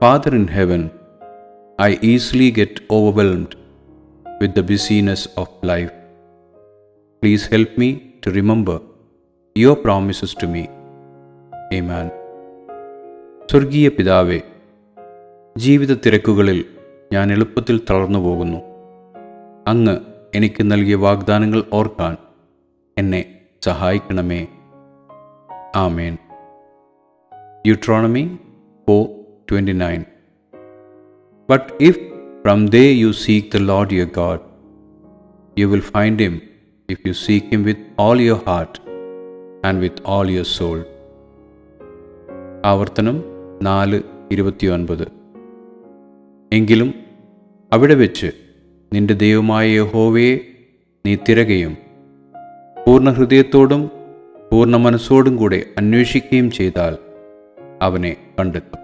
Father in heaven, I easily get overwhelmed with the busyness of life. Please help me to remember your promises to me. Amen. സ്വർഗീയ പിതാവേ, ജീവിത തിരക്കുകളിൽ ഞാൻ എളുപ്പത്തിൽ തളർന്നു പോകുന്നു. അങ്ങ് എനിക്ക് നൽകിയ വാഗ്ദാനങ്ങൾ ഓർക്കാൻ എന്നെ സഹായിക്കണമേ. ആമേൻ. Deuteronomy 4:29. But if from there you seek the Lord your God, you will find him if you seek him with all your heart and with all your soul. ആവർത്തനം 4:29. എങ്കിലും അവിടെ വെച്ച് നിന്റെ ദൈവമായ യഹോവയെ നീ തിരകയും പൂർണ്ണ ഹൃദയത്തോടും പൂർണ്ണ മനസ്സോടും കൂടെ അന്വേഷിക്കുകയും ചെയ്താൽ അവനെ കണ്ടെത്തും.